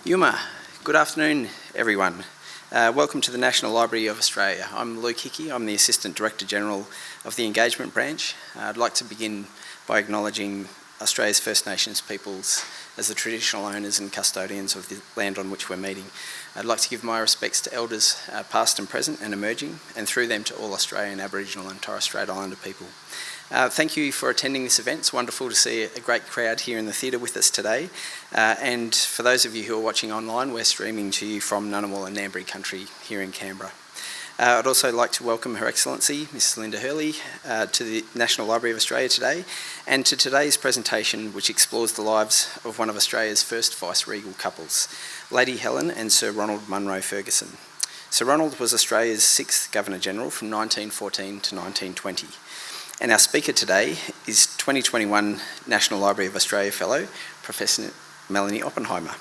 Yuma, good afternoon everyone. Welcome to the National Library of Australia. I'm Luke Hickey, I'm the Assistant Director General of the Engagement Branch. I'd like to begin by acknowledging Australia's First Nations peoples as the traditional owners and custodians of the land on which we're meeting. I'd like to give my respects to elders past and present and emerging, and through them to all Australian Aboriginal and Torres Strait Islander people. Thank you for attending this event. It's wonderful to see a great crowd here in the theatre with us today. And for those of you who are watching online, we're streaming to you from Ngunnawal and Ngambri country here in Canberra. I'd also like to welcome Her Excellency, Mrs Linda Hurley, to the National Library of Australia today, and to today's presentation, which explores the lives of one of Australia's first vice-regal couples, Lady Helen and Sir Ronald Munro Ferguson. Sir Ronald was Australia's 6th Governor-General from 1914 to 1920. And our speaker today is 2021 National Library of Australia Fellow, Professor Melanie Oppenheimer.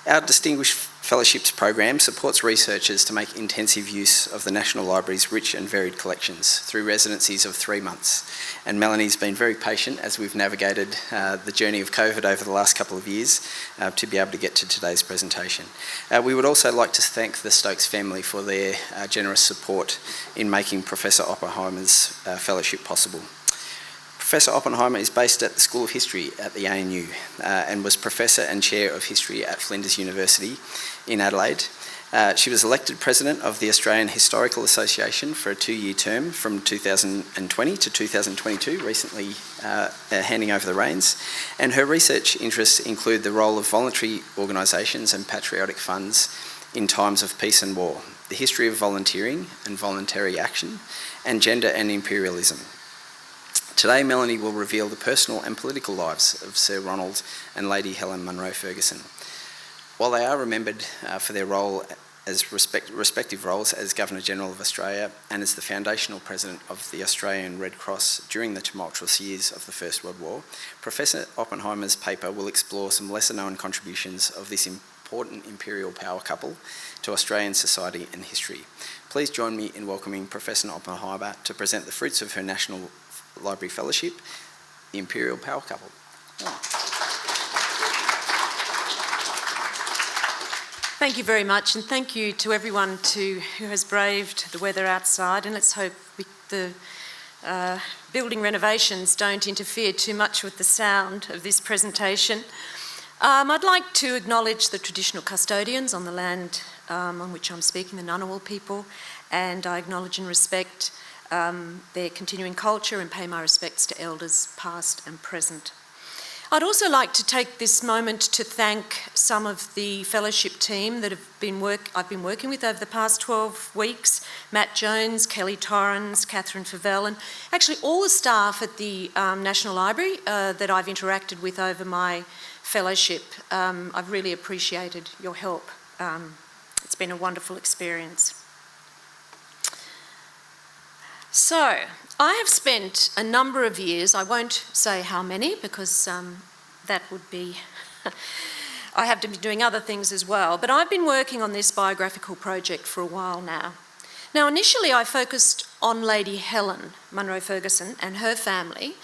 Our Distinguished Fellowships program supports researchers to make intensive use of the National Library's rich and varied collections through residencies of 3 months. And Melanie's been very patient as we've navigated the journey of COVID over the last couple of years to be able to get to today's presentation. We would also like to thank the Stokes family for their generous support in making Professor Oppenheimer's fellowship possible. Professor Oppenheimer is based at the School of History at the ANU and was Professor and Chair of History at Flinders University in Adelaide. She was elected President of the Australian Historical Association for a 2-year term from 2020 to 2022, recently handing over the reins. And her research interests include the role of voluntary organisations and patriotic funds in times of peace and war, the history of volunteering and voluntary action, and gender and imperialism. Today, Melanie will reveal the personal and political lives of Sir Ronald and Lady Helen Munro Ferguson. While they are remembered for their role as respective roles as Governor-General of Australia and as the foundational president of the Australian Red Cross during the tumultuous years of the First World War, Professor Oppenheimer's paper will explore some lesser-known contributions of this important imperial power couple to Australian society and history. Please join me in welcoming Professor Oppenheimer to present the fruits of her National Library Fellowship, the Imperial Power Couple. Thank you very much, and thank you to everyone who has braved the weather outside, and let's hope the building renovations don't interfere too much with the sound of this presentation. I'd like to acknowledge the traditional custodians on the land on which I'm speaking, the Ngunnawal people, and I acknowledge and respect their continuing culture and pay my respects to elders past and present. I'd also like to take this moment to thank some of the fellowship team that I've been working with over the past 12 weeks, Matt Jones, Kelly Torres, Catherine Favell, and actually all the staff at the National Library that I've interacted with over my fellowship. I've really appreciated your help. It's been a wonderful experience. So, I have spent a number of years, I won't say how many because that would be, I have to be doing other things as well, but I've been working on this biographical project for a while now. Now initially I focused on Lady Helen Munro Ferguson and her family,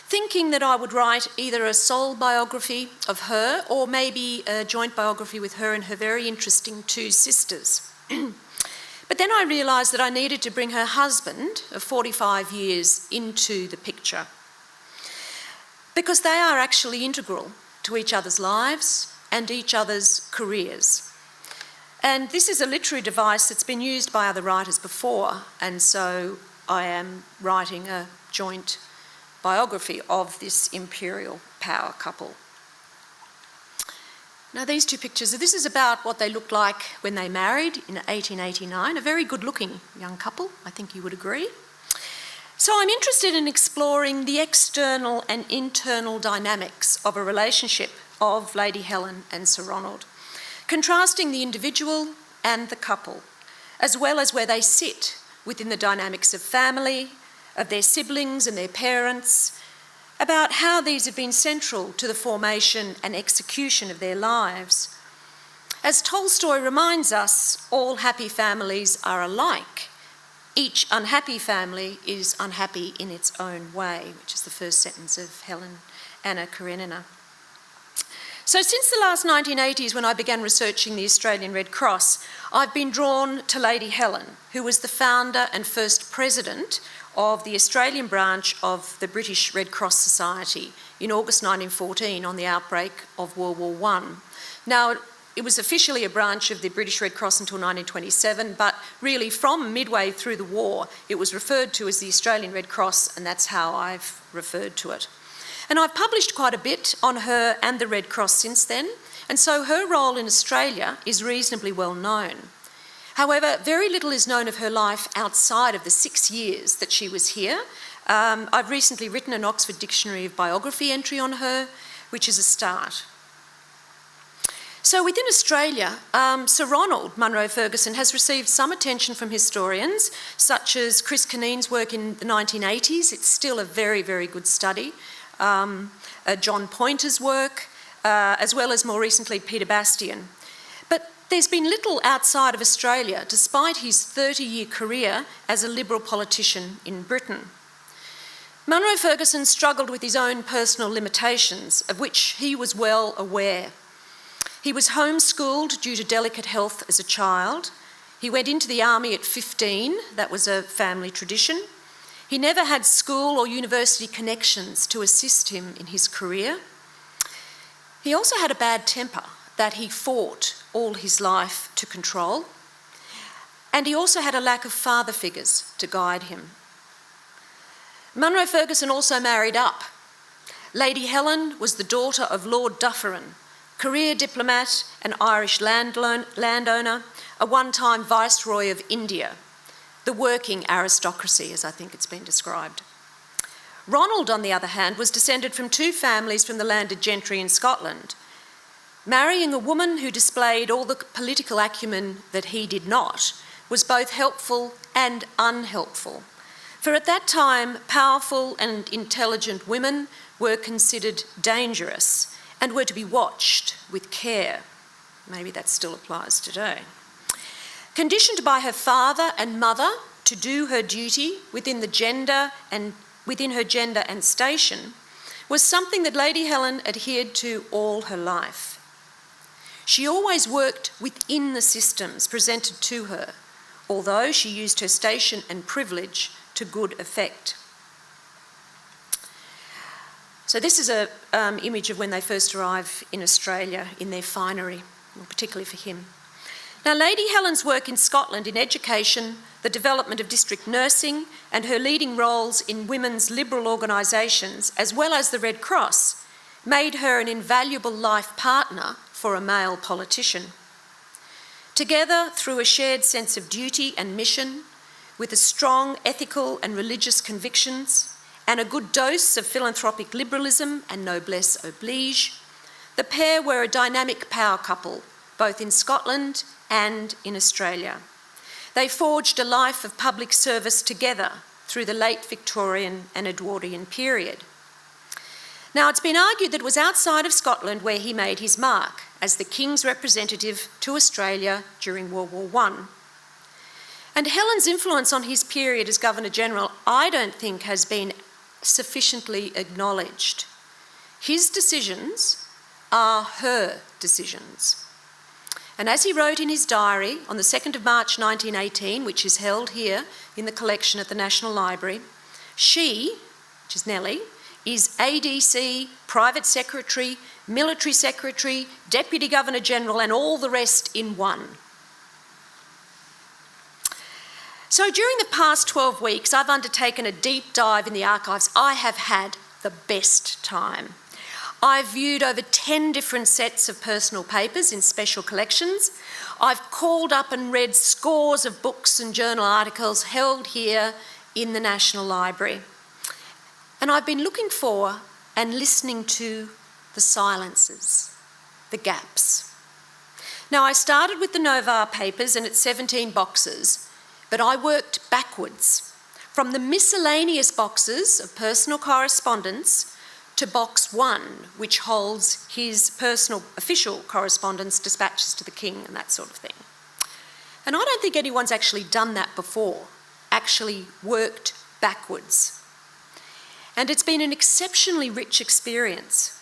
thinking that I would write either a sole biography of her or maybe a joint biography with her and her very interesting 2 sisters. But then I realised that I needed to bring her husband of 45 years into the picture because they are actually integral to each other's lives and each other's careers. And this is a literary device that's been used by other writers before, and so I am writing a joint biography of this imperial power couple. Now these 2 pictures, this is about what they looked like when they married in 1889, a very good-looking young couple, I think you would agree. So I'm interested in exploring the external and internal dynamics of a relationship of Lady Helen and Sir Ronald, contrasting the individual and the couple, as well as where they sit within the dynamics of family, of their siblings and their parents, about how these have been central to the formation and execution of their lives. As Tolstoy reminds us, all happy families are alike. Each unhappy family is unhappy in its own way, which is the first sentence of Helen Anna Karenina. So since the last 1980s, when I began researching the Australian Red Cross, I've been drawn to Lady Helen, who was the founder and first president of the Australian branch of the British Red Cross Society in August 1914 on the outbreak of World War I. Now, it was officially a branch of the British Red Cross until 1927, but really from midway through the war, it was referred to as the Australian Red Cross, and that's how I've referred to it. And I've published quite a bit on her and the Red Cross since then, and so her role in Australia is reasonably well known. However, very little is known of her life outside of the 6 years that she was here. I've recently written an Oxford Dictionary of Biography entry on her, which is a start. So within Australia, Sir Ronald Munro Ferguson has received some attention from historians, such as Chris Kineen's work in the 1980s. It's still a very, very good study. John Pointer's work, as well as more recently Peter Bastian. But there's been little outside of Australia, despite his 30-year career as a Liberal politician in Britain. Munro Ferguson struggled with his own personal limitations, of which he was well aware. He was homeschooled due to delicate health as a child. He went into the army at 15, that was a family tradition. He never had school or university connections to assist him in his career. He also had a bad temper that he fought all his life to control. And he also had a lack of father figures to guide him. Monroe Ferguson also married up. Lady Helen was the daughter of Lord Dufferin, career diplomat and Irish landowner, a one-time Viceroy of India, the working aristocracy, as I think it's been described. Ronald, on the other hand, was descended from two families from the landed gentry in Scotland. Marrying a woman who displayed all the political acumen that he did not was both helpful and unhelpful. For at that time, powerful and intelligent women were considered dangerous and were to be watched with care. Maybe that still applies today. Conditioned by her father and mother to do her duty within her gender and station was something that Lady Helen adhered to all her life. She always worked within the systems presented to her, although she used her station and privilege to good effect. So this is an image of when they first arrive in Australia in their finery, particularly for him. Now, Lady Helen's work in Scotland in education, the development of district nursing, and her leading roles in women's liberal organisations, as well as the Red Cross, made her an invaluable life partner for a male politician. Together, through a shared sense of duty and mission, with a strong ethical and religious convictions, and a good dose of philanthropic liberalism and noblesse oblige, the pair were a dynamic power couple, both in Scotland and in Australia. They forged a life of public service together through the late Victorian and Edwardian period. Now, it's been argued that it was outside of Scotland where he made his mark as the King's representative to Australia during World War I. And Helen's influence on his period as Governor-General, I don't think has been sufficiently acknowledged. His decisions are her decisions. And as he wrote in his diary on the 2nd of March 1918, which is held here in the collection at the National Library, she, which is Nellie, is ADC, Private Secretary, Military Secretary, Deputy Governor-General and all the rest in one. So during the past 12 weeks, I've undertaken a deep dive in the archives. I have had the best time. I've viewed over 10 different sets of personal papers in special collections. I've called up and read scores of books and journal articles held here in the National Library. And I've been looking for and listening to the silences, the gaps. Now, I started with the Novar papers and its 17 boxes, but I worked backwards from the miscellaneous boxes of personal correspondence to box 1, which holds his personal official correspondence, dispatches to the King and that sort of thing. And I don't think anyone's actually done that before, actually worked backwards. And it's been an exceptionally rich experience.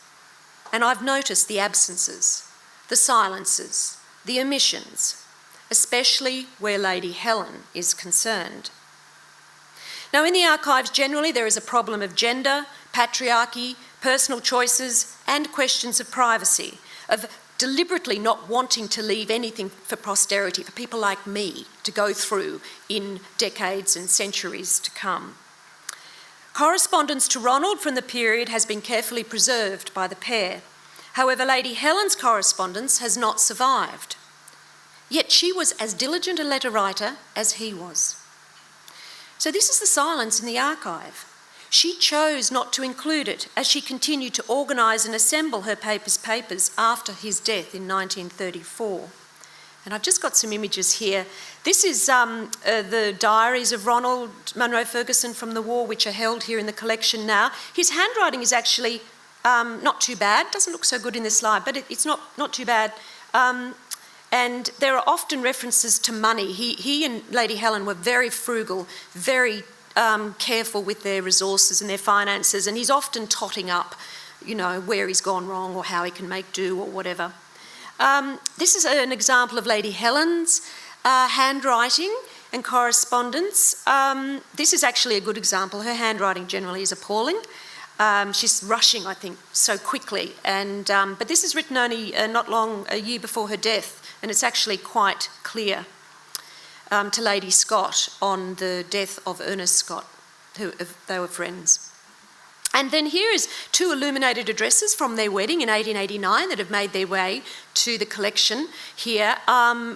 and I've noticed the absences, the silences, the omissions, especially where Lady Helen is concerned. Now, in the archives generally, there is a problem of gender, patriarchy, personal choices, and questions of privacy, of deliberately not wanting to leave anything for posterity, for people like me to go through in decades and centuries to come. Correspondence to Ronald from the period has been carefully preserved by the pair. However, Lady Helen's correspondence has not survived. Yet she was as diligent a letter writer as he was. So this is the silence in the archive. She chose not to include it as she continued to organise and assemble her papers after his death in 1934. And I've just got some images here. This is the diaries of Ronald Munro Ferguson from the war, which are held here in the collection now. His handwriting is actually not too bad. Doesn't look so good in this slide, but it's not too bad. And there are often references to money. He and Lady Helen were very frugal, very careful with their resources and their finances, and he's often totting up, you know, where he's gone wrong or how he can make do or whatever. This is an example of Lady Helen's handwriting and correspondence. This is actually a good example. Her handwriting generally is appalling. She's rushing, I think, so quickly. But this is written only a year before her death, and it's actually quite clear to Lady Scott on the death of Ernest Scott, who they were friends. And then here is 2 illuminated addresses from their wedding in 1889 that have made their way to the collection here,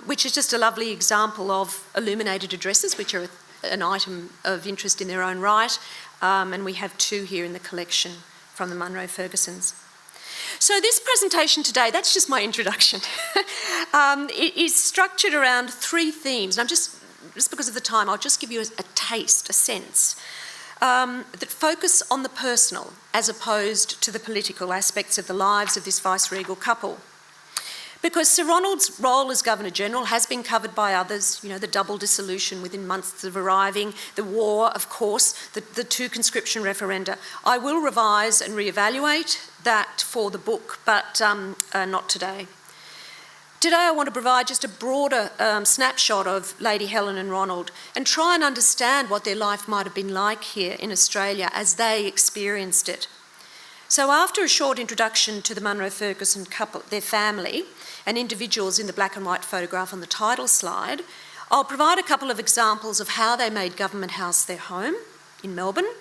which is just a lovely example of illuminated addresses, which are an item of interest in their own right. And we have 2 here in the collection from the Munro Fergusons. So this presentation today, that's just my introduction. It is structured around 3 themes. And I'm just because of the time, I'll just give you a taste, a sense, that focus on the personal as opposed to the political aspects of the lives of this vice-regal couple. Because Sir Ronald's role as Governor-General has been covered by others, you know, the double dissolution within months of arriving, the war, of course, the 2 conscription referenda. I will revise and reevaluate that for the book, but not today. Today I want to provide just a broader snapshot of Lady Helen and Ronald and try and understand what their life might have been like here in Australia as they experienced it. So after a short introduction to the Munro Ferguson couple, their family, and individuals in the black and white photograph on the title slide, I'll provide a couple of examples of how they made Government House their home in Melbourne.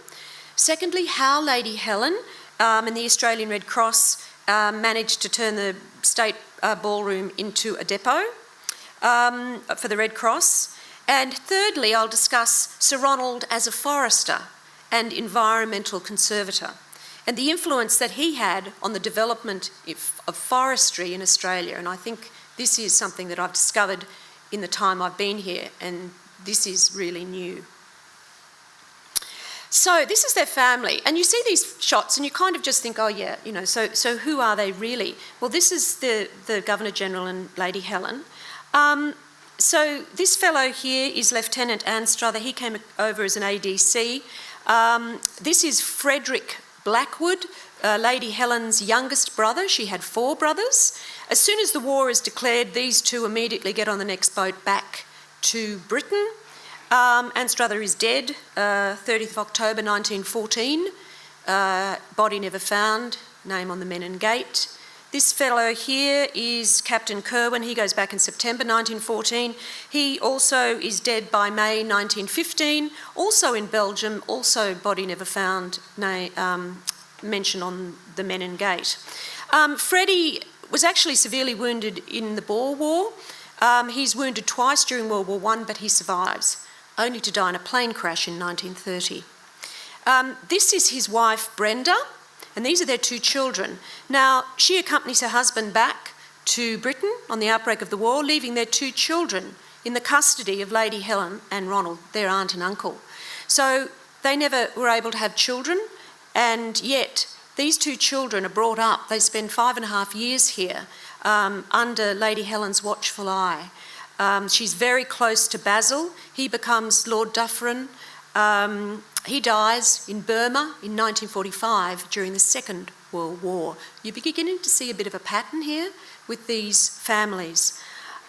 Secondly, how Lady Helen and the Australian Red Cross managed to turn the State ballroom into a depot for the Red Cross. And thirdly, I'll discuss Sir Ronald as a forester and environmental conservator, and the influence that he had on the development of forestry in Australia. And I think this is something that I've discovered in the time I've been here, and this is really new. So this is their family, and you see these shots and you kind of just think, oh yeah, you know, so who are they really? Well, this is the Governor-General and Lady Helen. So this fellow here is Lieutenant Anstruther. He came over as an ADC. This is Frederick Blackwood, Lady Helen's youngest brother. She had 4 brothers. As soon as the war is declared, these 2 immediately get on the next boat back to Britain. Anstruther is dead, 30th of October 1914. Body never found, name on the Menin Gate. This fellow here is Captain Kerwin. He goes back in September 1914. He also is dead by May 1915, also in Belgium, also body never found, mention on the Menin Gate. Freddie was actually severely wounded in the Boer War. He's wounded twice during World War I, but he survives, only to die in a plane crash in 1930. This is his wife, Brenda, and these are their 2 children. Now, she accompanies her husband back to Britain on the outbreak of the war, leaving their 2 children in the custody of Lady Helen and Ronald, their aunt and uncle. So they never were able to have children, and yet these 2 children are brought up. They spend 5.5 years here under Lady Helen's watchful eye. She's very close to Basil. He becomes Lord Dufferin. He dies in Burma in 1945 during the Second World War. You're beginning to see a bit of a pattern here with these families.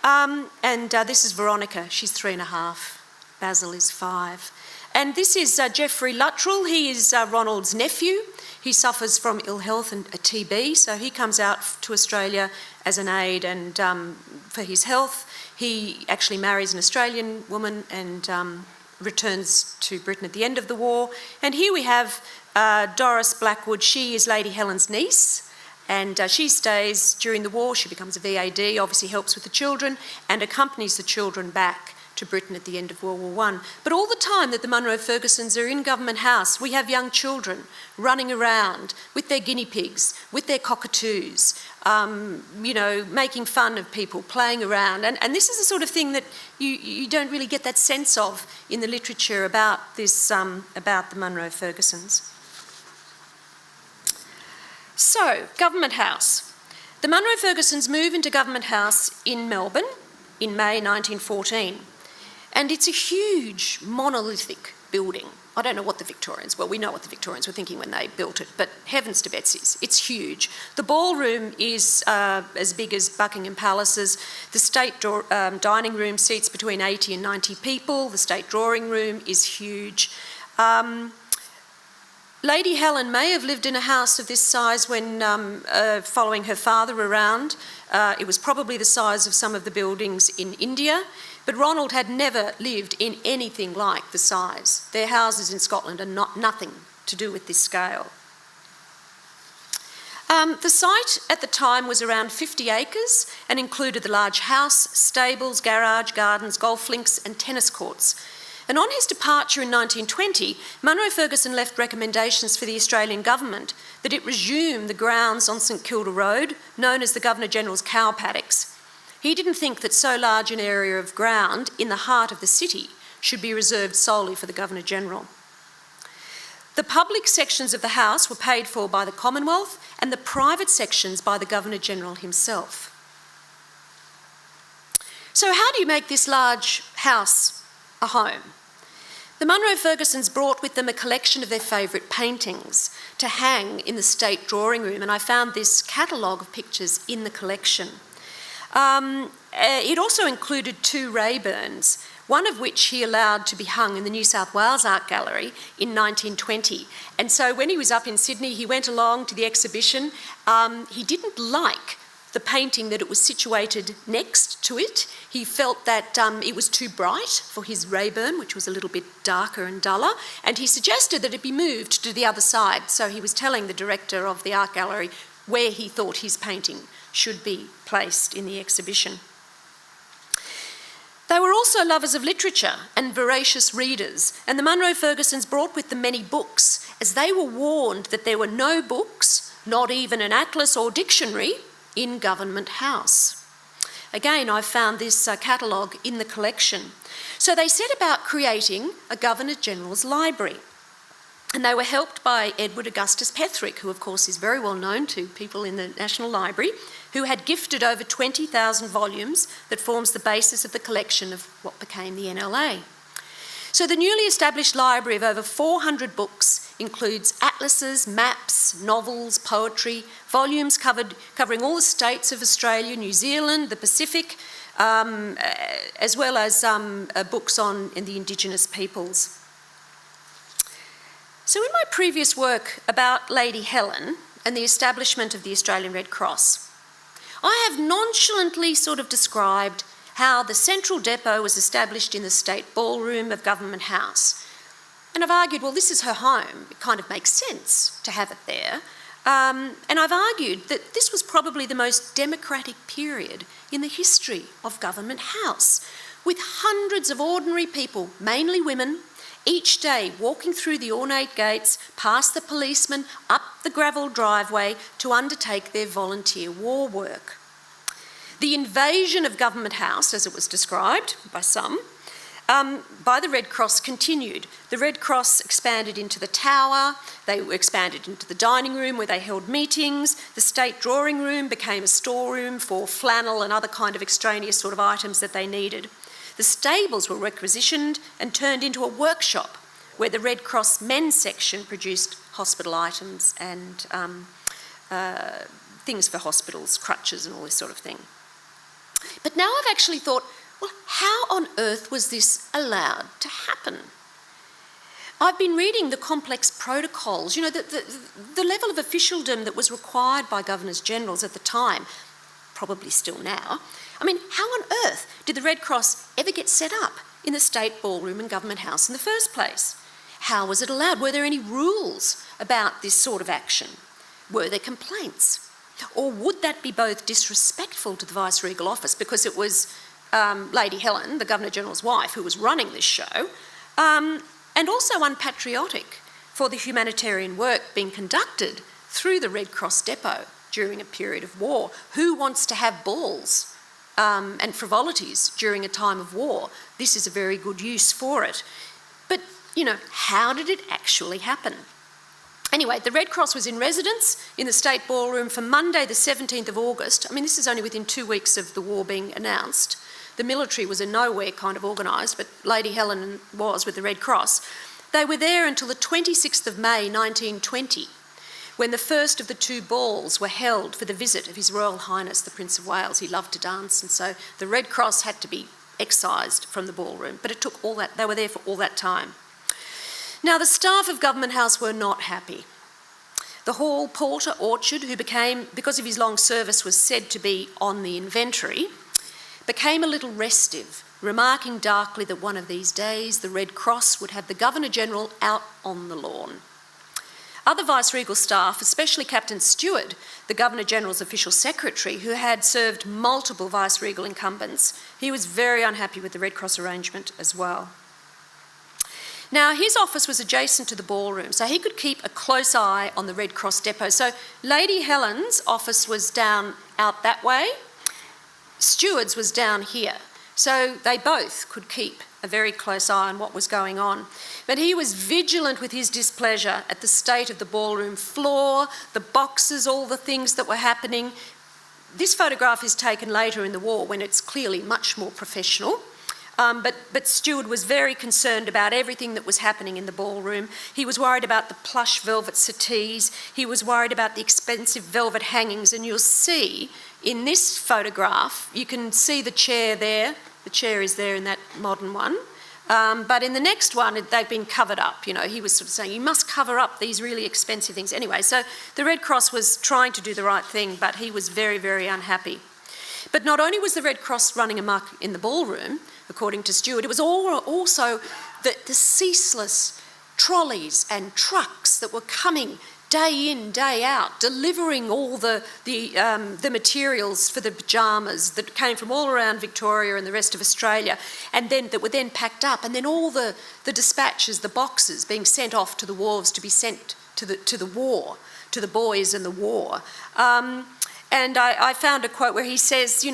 This is Veronica, she's 3.5. Basil is 5. And this is Geoffrey Luttrell. He is Ronald's nephew. He suffers from ill health and a TB, so he comes out to Australia as an aid and for his health. He actually marries an Australian woman and returns to Britain at the end of the war. And here we have Doris Blackwood. She is Lady Helen's niece, and she stays during the war. She becomes a VAD, obviously helps with the children, and accompanies the children back to Britain at the end of World War I. But all the time that the Munro Fergusons are in Government House, we have young children running around with their guinea pigs, with their cockatoos, making fun of people, playing around. And this is the sort of thing that you don't really get that sense of in the literature about this, about the Munro Fergusons. So, Government House. The Munro Fergusons move into Government House in Melbourne in May 1914. And it's a huge monolithic building. I don't know what the Victorians, well, we know what the Victorians were thinking when they built it, but heavens to Betsy's, it's huge. The ballroom is as big as Buckingham Palace's. The state dining room seats between 80 and 90 people. The state drawing room is huge. Lady Helen may have lived in a house of this size when following her father around. It was probably the size of some of the buildings in India, but Ronald had never lived in anything like the size. Their houses in Scotland are nothing to do with this scale. The site at the time was around 50 acres and included the large house, stables, garage, gardens, golf links and tennis courts. And on his departure in 1920, Munro Ferguson left recommendations for the Australian government that it resume the grounds on St Kilda Road, known as the Governor-General's cow paddocks. He didn't think that so large an area of ground in the heart of the city should be reserved solely for the Governor-General. The public sections of the house were paid for by the Commonwealth and the private sections by the Governor-General himself. So how do you make this large house a home? The Munro Fergusons brought with them a collection of their favourite paintings to hang in the state drawing room, and I found this catalogue of pictures in the collection. It also included 2 Rayburns, one of which he allowed to be hung in the New South Wales Art Gallery in 1920. And so when he was up in Sydney, he went along to the exhibition. He didn't like the painting that it was situated next to it. He felt that it was too bright for his Rayburn, which was a little bit darker and duller, and he suggested that it be moved to the other side. So he was telling the director of the art gallery where he thought his painting should be placed in the exhibition. They were also lovers of literature and voracious readers, and the Munro Fergusons brought with them many books, as they were warned that there were no books, not even an atlas or dictionary, in Government House. Again, I found this catalogue in the collection. So they set about creating a Governor-General's library. And they were helped by Edward Augustus Petherick, who of course is very well known to people in the National Library, who had gifted over 20,000 volumes that forms the basis of the collection of what became the NLA. So the newly established library of over 400 books includes atlases, maps, novels, poetry, volumes covering all the states of Australia, New Zealand, the Pacific, as well as books on the Indigenous peoples. So in my previous work about Lady Helen and the establishment of the Australian Red Cross, I have nonchalantly sort of described how the central depot was established in the state ballroom of Government House. And I've argued, well, this is her home. It kind of makes sense to have it there. And I've argued that this was probably the most democratic period in the history of Government House, with hundreds of ordinary people, mainly women, each day walking through the ornate gates, past the policemen, up the gravel driveway to undertake their volunteer war work. The invasion of Government House, as it was described by some, by the Red Cross continued. The Red Cross expanded into the tower, they expanded into the dining room where they held meetings, the state drawing room became a storeroom for flannel and other kind of extraneous sort of items that they needed. The stables were requisitioned and turned into a workshop where the Red Cross men's section produced hospital items and things for hospitals, crutches and all this sort of thing. But now I've actually thought, well, how on earth was this allowed to happen? I've been reading the complex protocols, the level of officialdom that was required by governors-generals at the time, probably still now. I mean, how on earth did the Red Cross ever get set up in the State Ballroom and Government House in the first place? How was it allowed? Were there any rules about this sort of action? Were there complaints? Or would that be both disrespectful to the vice-regal office, because it was Lady Helen, the Governor-General's wife, who was running this show, and also unpatriotic for the humanitarian work being conducted through the Red Cross depot during a period of war? Who wants to have balls and frivolities during a time of war? This is a very good use for it. But, how did it actually happen? Anyway, the Red Cross was in residence in the State Ballroom from Monday the 17th of August. I mean, this is only within 2 weeks of the war being announced. The military was in nowhere kind of organised, but Lady Helen was with the Red Cross. They were there until the 26th of May 1920, when the first of the 2 balls were held for the visit of His Royal Highness the Prince of Wales. He loved to dance, and so the Red Cross had to be excised from the ballroom, but it took all that, they were there for all that time. Now, the staff of Government House were not happy. The hall porter, Orchard, who became, because of his long service, was said to be on the inventory, became a little restive, remarking darkly that one of these days the Red Cross would have the Governor-General out on the lawn. Other vice-regal staff, especially Captain Stewart, the Governor-General's official secretary, who had served multiple vice-regal incumbents, he was very unhappy with the Red Cross arrangement as well. Now, his office was adjacent to the ballroom, so he could keep a close eye on the Red Cross depot. So Lady Helen's office was down out that way. Stewart's was down here. So they both could keep a very close eye on what was going on. But he was vigilant with his displeasure at the state of the ballroom floor, the boxes, all the things that were happening. This photograph is taken later in the war when it's clearly much more professional. But Stewart was very concerned about everything that was happening in the ballroom. He was worried about the plush velvet settees. He was worried about the expensive velvet hangings. And you'll see in this photograph, you can see the chair there. The chair is there in that modern one. But in the next one, they've been covered up. He was sort of saying, you must cover up these really expensive things. Anyway, so the Red Cross was trying to do the right thing, but he was very, very unhappy. But not only was the Red Cross running amok in the ballroom, according to Stewart, it was also the ceaseless trolleys and trucks that were coming day in, day out, delivering all the materials for the pyjamas that came from all around Victoria and the rest of Australia, and then that were then packed up, and then all the dispatches, the boxes being sent off to the wharves to be sent to the war, to the boys in the war. And I found a quote where he says,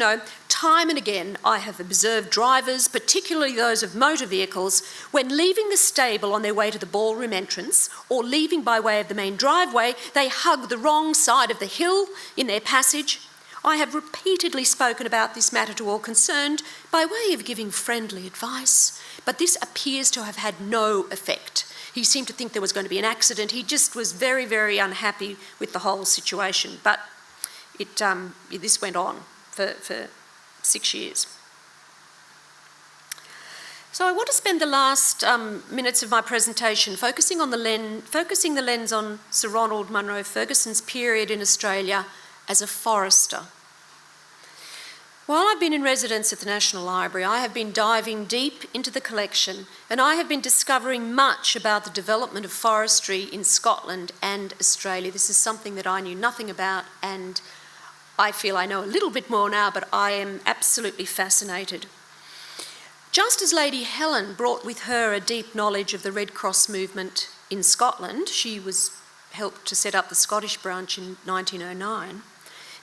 time and again I have observed drivers, particularly those of motor vehicles, when leaving the stable on their way to the ballroom entrance or leaving by way of the main driveway, they hug the wrong side of the hill in their passage. I have repeatedly spoken about this matter to all concerned by way of giving friendly advice, but this appears to have had no effect. He seemed to think there was going to be an accident. He just was very, very unhappy with the whole situation. But this went on for 6 years. So I want to spend the last minutes of my presentation focusing the lens on Sir Ronald Munro Ferguson's period in Australia as a forester. While I've been in residence at the National Library, I have been diving deep into the collection, and I have been discovering much about the development of forestry in Scotland and Australia. This is something that I knew nothing about, and I feel I know a little bit more now, but I am absolutely fascinated. Just as Lady Helen brought with her a deep knowledge of the Red Cross movement in Scotland, she was helped to set up the Scottish branch in 1909,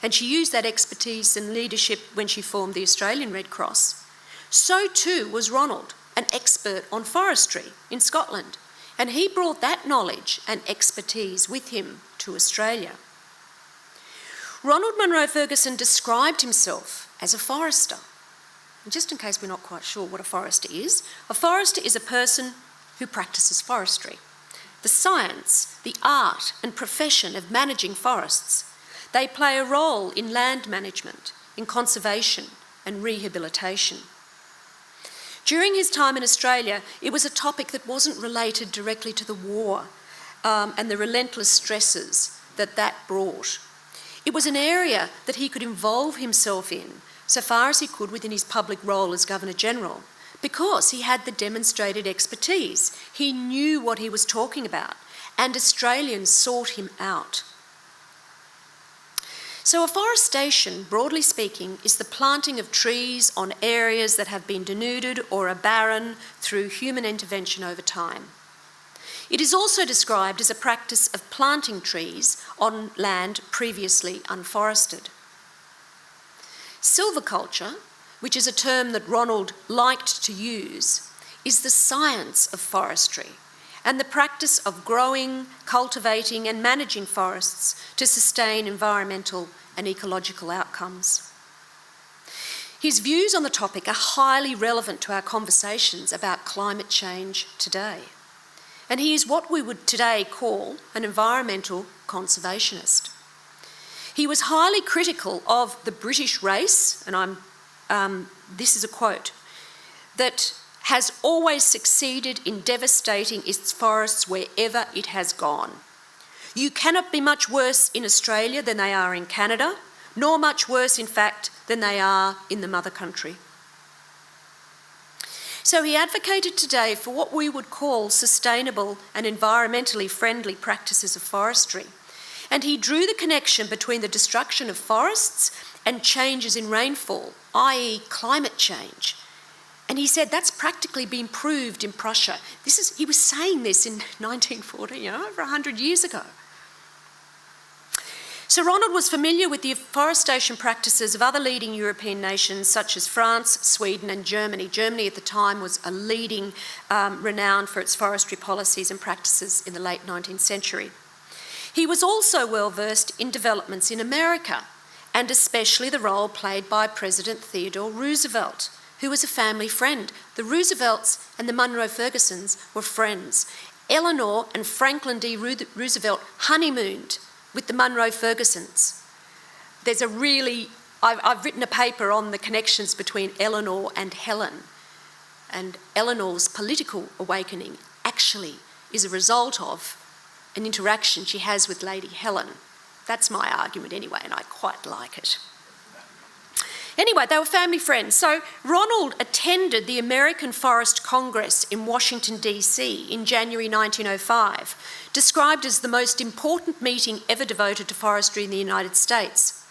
and she used that expertise and leadership when she formed the Australian Red Cross. So too was Ronald, an expert on forestry in Scotland, and he brought that knowledge and expertise with him to Australia. Ronald Munro Ferguson described himself as a forester. And just in case we're not quite sure what a forester is a person who practices forestry. The science, the art and profession of managing forests. they play a role in land management, in conservation and rehabilitation. During his time in Australia, it was a topic that wasn't related directly to the war and the relentless stresses that brought. It was an area that he could involve himself in so far as he could within his public role as Governor-General, because he had the demonstrated expertise. He knew what he was talking about, and Australians sought him out. So afforestation, broadly speaking, is the planting of trees on areas that have been denuded or are barren through human intervention over time. It is also described as a practice of planting trees on land previously unforested. Silviculture, which is a term that Ronald liked to use, is the science of forestry and the practice of growing, cultivating and managing forests to sustain environmental and ecological outcomes. His views on the topic are highly relevant to our conversations about climate change today, and he is what we would today call an environmental conservationist. He was highly critical of the British race, and this is a quote, that has always succeeded in devastating its forests wherever it has gone. You cannot be much worse in Australia than they are in Canada, nor much worse, in fact, than they are in the mother country. So he advocated today for what we would call sustainable and environmentally friendly practices of forestry. And he drew the connection between the destruction of forests and changes in rainfall, i.e. climate change. And he said that's practically been proved in Prussia. He was saying this in 1940, over 100 years ago. So Ronald was familiar with the afforestation practices of other leading European nations such as France, Sweden and Germany. Germany at the time was a leading, renowned for its forestry policies and practices in the late 19th century. He was also well versed in developments in America, and especially the role played by President Theodore Roosevelt, who was a family friend. The Roosevelts and the Monroe Fergusons were friends. Eleanor and Franklin D. Roosevelt honeymooned with the Monroe Fergusons. I've written a paper on the connections between Eleanor and Helen, and Eleanor's political awakening actually is a result of an interaction she has with Lady Helen. That's my argument anyway, and I quite like it. Anyway, they were family friends. So Ronald attended the American Forest Congress in Washington, D.C. in January 1905, described as the most important meeting ever devoted to forestry in the United States.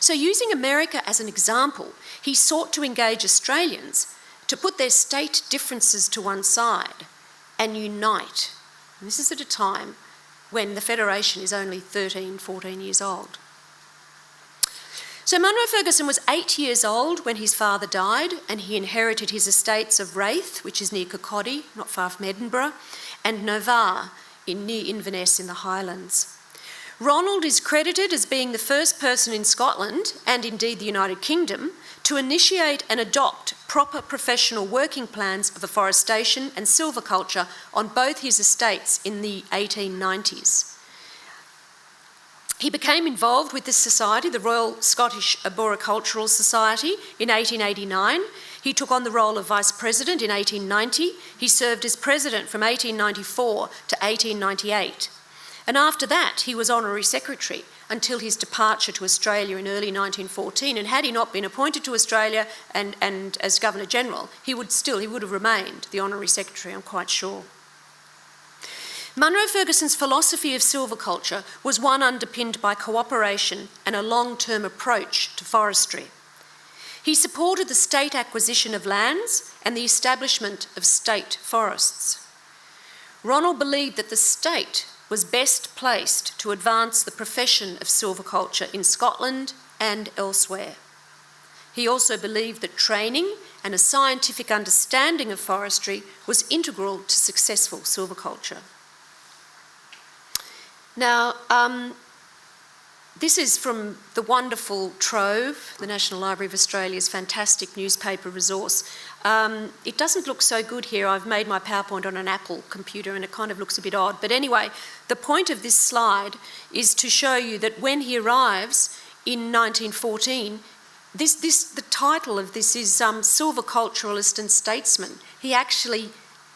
So using America as an example, he sought to engage Australians to put their state differences to one side and unite. And this is at a time when the Federation is only 13, 14 years old. So Monroe Ferguson was 8 years old when his father died, and he inherited his estates of Raith, which is near Kirkcaldy, not far from Edinburgh, and Novar, near Inverness in the Highlands. Ronald is credited as being the first person in Scotland, and indeed the United Kingdom, to initiate and adopt proper professional working plans of afforestation and silviculture on both his estates in the 1890s. He became involved with this society, the Royal Scottish Arboricultural Society, in 1889. He took on the role of Vice President in 1890. He served as President from 1894 to 1898. And after that, he was Honorary Secretary until his departure to Australia in early 1914. And had he not been appointed to Australia and as Governor-General, he would have remained the Honorary Secretary, I'm quite sure. Monroe Ferguson's philosophy of silviculture was one underpinned by cooperation and a long-term approach to forestry. He supported the state acquisition of lands and the establishment of state forests. Ronald believed that the state was best placed to advance the profession of silviculture in Scotland and elsewhere. He also believed that training and a scientific understanding of forestry was integral to successful silviculture. Now, This is from the wonderful Trove, the National Library of Australia's fantastic newspaper resource. It doesn't look so good here. I've made my PowerPoint on an Apple computer and it kind of looks a bit odd. But anyway, the point of this slide is to show you that when he arrives in 1914, the title of this is Silviculturalist and Statesman. He actually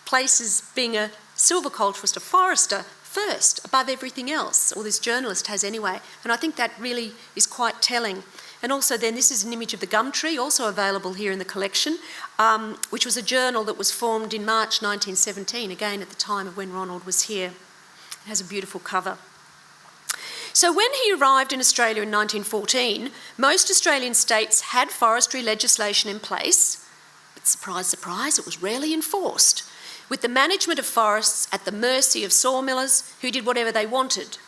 places being a silviculturist, a forester, first, above everything else, or this journalist has anyway. And I think that really is quite telling. And also then this is an image of the gum tree, also available here in the collection, which was a journal that was formed in March 1917, again at the time of when Ronald was here. It has a beautiful cover. So when he arrived in Australia in 1914, most Australian states had forestry legislation in place, but surprise, surprise, it was rarely enforced, with the management of forests at the mercy of sawmillers who did whatever they wanted.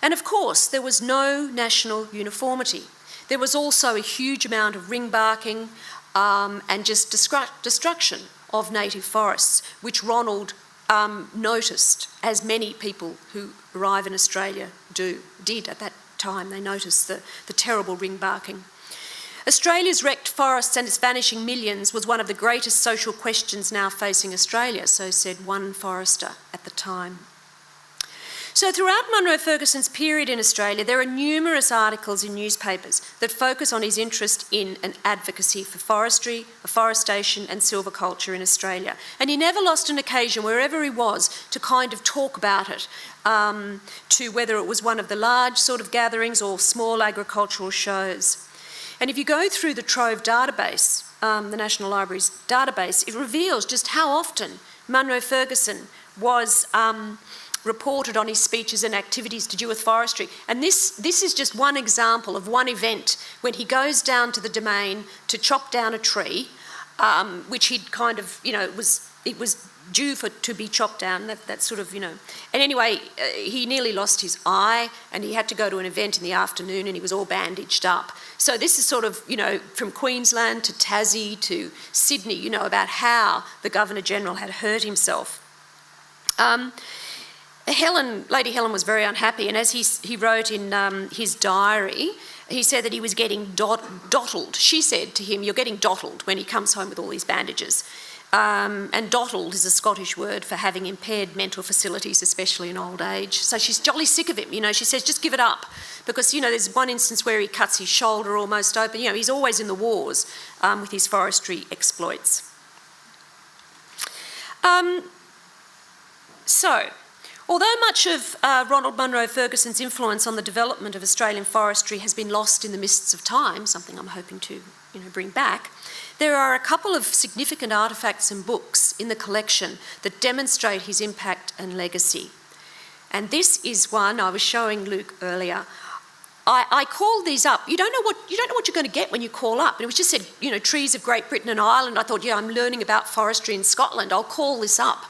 And of course, there was no national uniformity. There was also a huge amount of ring barking and just destruction of native forests, which Ronald noticed, as many people who arrive in Australia did at that time. They noticed the terrible ring barking. Australia's wrecked forests and its vanishing millions was one of the greatest social questions now facing Australia, so said one forester at the time. So throughout Monroe Ferguson's period in Australia, there are numerous articles in newspapers that focus on his interest in and advocacy for forestry, afforestation and silviculture in Australia. And he never lost an occasion, wherever he was, to kind of talk about it, to whether it was one of the large sort of gatherings or small agricultural shows. And if you go through the Trove database, the National Library's database, it reveals just how often Monroe Ferguson was reported on his speeches and activities to do with forestry. And this is just one example of one event when he goes down to the domain to chop down a tree, which he'd kind of, it was due to be chopped down, that sort of, And anyway, he nearly lost his eye and he had to go to an event in the afternoon and he was all bandaged up. So this is sort of, from Queensland to Tassie to Sydney, about how the Governor-General had hurt himself. Lady Helen was very unhappy, and as he wrote in his diary, he said that he was getting dottled. She said to him, "You're getting dottled," when he comes home with all these bandages. And dottled is a Scottish word for having impaired mental facilities, especially in old age. So she's jolly sick of him, she says, just give it up. Because, there's one instance where he cuts his shoulder almost open. He's always in the wars with his forestry exploits. Although much of Ronald Munro Ferguson's influence on the development of Australian forestry has been lost in the mists of time, something I'm hoping to bring back, there are a couple of significant artefacts and books in the collection that demonstrate his impact and legacy. And this is one I was showing Luke earlier. I called these up. You don't know what you're going to get when you call up. And it was just said, trees of Great Britain and Ireland. I thought, I'm learning about forestry in Scotland. I'll call this up.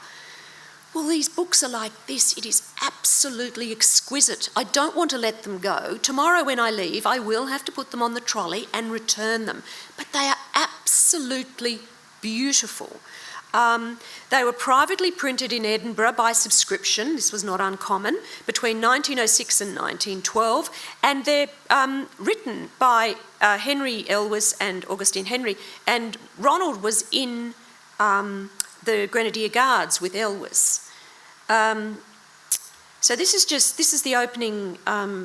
Well, these books are like this. It is absolutely exquisite. I don't want to let them go. Tomorrow when I leave, I will have to put them on the trolley and return them. But they are absolutely beautiful. They were privately printed in Edinburgh by subscription. This was not uncommon, between 1906 and 1912. And they're written by Henry Elwes and Augustine Henry. And Ronald was in the Grenadier Guards with Elwes. So this is the opening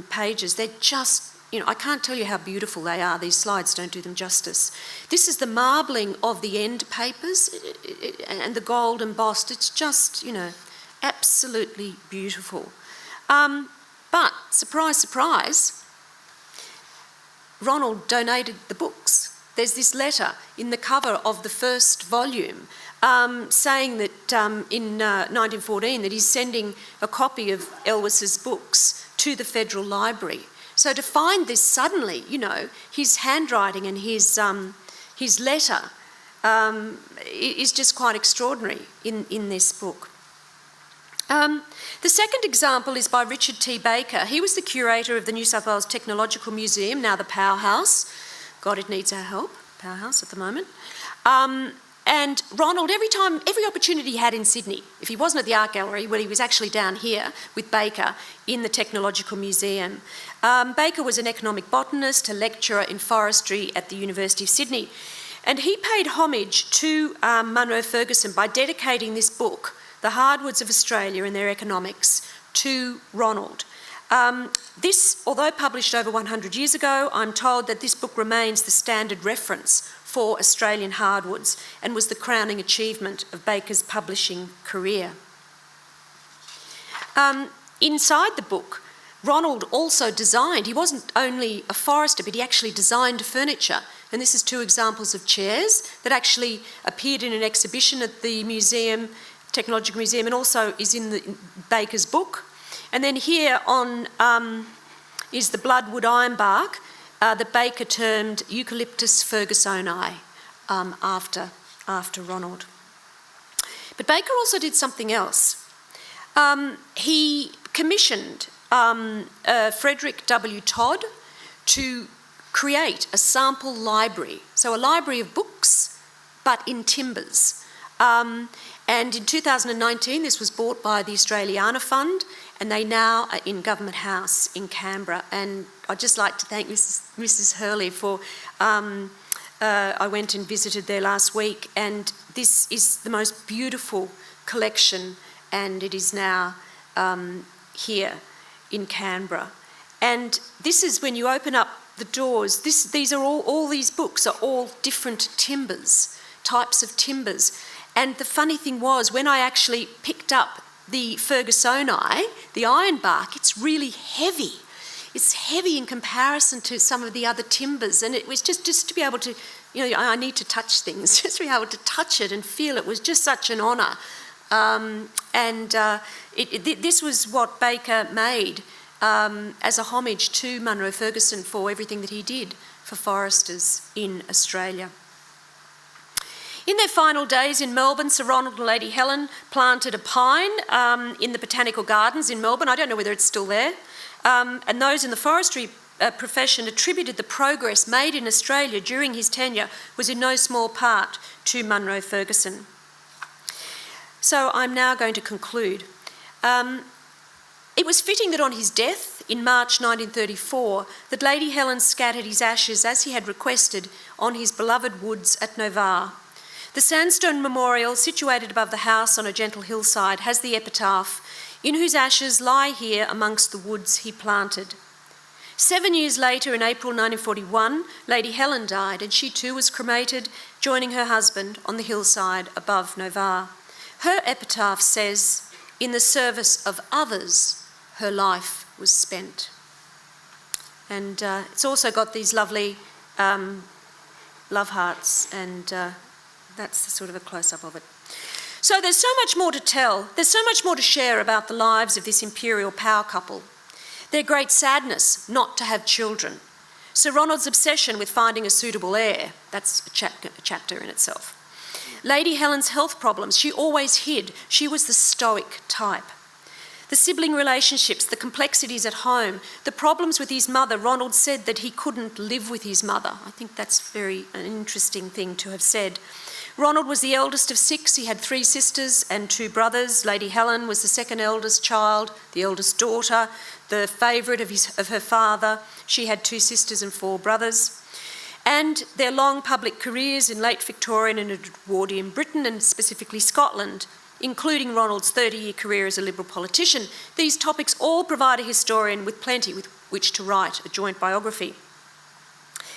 pages. They're just, I can't tell you how beautiful they are. These slides don't do them justice. This is the marbling of the end papers and the gold embossed. It's just, absolutely beautiful. But, surprise, surprise, Ronald donated the books. There's this letter in the cover of the first volume saying that in 1914 that he's sending a copy of Elwes's books to the Federal Library. So to find this suddenly, his handwriting and his letter is just quite extraordinary in this book. The second example is by Richard T. Baker. He was the curator of the New South Wales Technological Museum, now the Powerhouse. God, it needs our help, Powerhouse at the moment. And Ronald, every opportunity he had in Sydney, if he wasn't at the Art Gallery, well, he was actually down here with Baker in the Technological Museum. Baker was an economic botanist, a lecturer in forestry at the University of Sydney. And he paid homage to Munro Ferguson by dedicating this book, The Hardwoods of Australia and Their Economics, to Ronald. This, although published over 100 years ago, I'm told that this book remains the standard reference for Australian hardwoods and was the crowning achievement of Baker's publishing career. Inside the book, Ronald also designed, he wasn't only a forester, but he actually designed furniture. And this is two examples of chairs that actually appeared in an exhibition at the museum, Technological Museum, and also is in Baker's book. And then here on is the bloodwood ironbark that Baker termed Eucalyptus fergusoni after Ronald. But Baker also did something else. He commissioned Frederick W. Todd to create a sample library, so a library of books, but in timbers. And in 2019, this was bought by the Australiana Fund, and they now are in Government House in Canberra. And I'd just like to thank Mrs. Hurley for, I went and visited there last week, and this is the most beautiful collection, and it is now here in Canberra. And this is when you open up the doors, these are all these books are all different timbers, types of timbers. And the funny thing was, when I actually picked up the Fergusoni, the ironbark, it's really heavy. It's heavy in comparison to some of the other timbers. And it was just to be able to, you know, I need to touch things, just to be able to touch it and feel it was just such an honour. This was what Baker made as a homage to Munro Ferguson for everything that he did for foresters in Australia. In their final days in Melbourne, Sir Ronald and Lady Helen planted a pine in the Botanical Gardens in Melbourne. I don't know whether it's still there. And those in the forestry profession attributed the progress made in Australia during his tenure was in no small part to Munro Ferguson. So I'm now going to conclude. It was fitting that on his death in March 1934, that Lady Helen scattered his ashes as he had requested on his beloved woods at Novara. The sandstone memorial, situated above the house on a gentle hillside, has the epitaph, "In whose ashes lie here amongst the woods he planted." 7 years later, in April 1941, Lady Helen died, and she too was cremated, joining her husband on the hillside above Novara. Her epitaph says, "In the service of others, her life was spent." And it's also got these lovely love hearts, and that's sort of a close-up of it. So there's so much more to tell. There's so much more to share about the lives of this imperial power couple. Their great sadness not to have children. Sir Ronald's obsession with finding a suitable heir. That's a chapter in itself. Lady Helen's health problems. She always hid. She was the stoic type. The sibling relationships, the complexities at home, the problems with his mother. Ronald said that he couldn't live with his mother. I think that's an interesting thing to have said. Ronald was the eldest of 6. He had 3 sisters and 2 brothers. Lady Helen was the second eldest child, the eldest daughter, the favourite of her father. She had 2 sisters and 4 brothers. And their long public careers in late Victorian and Edwardian Britain, and specifically Scotland, including Ronald's 30-year career as a Liberal politician. These topics all provide a historian with plenty with which to write a joint biography.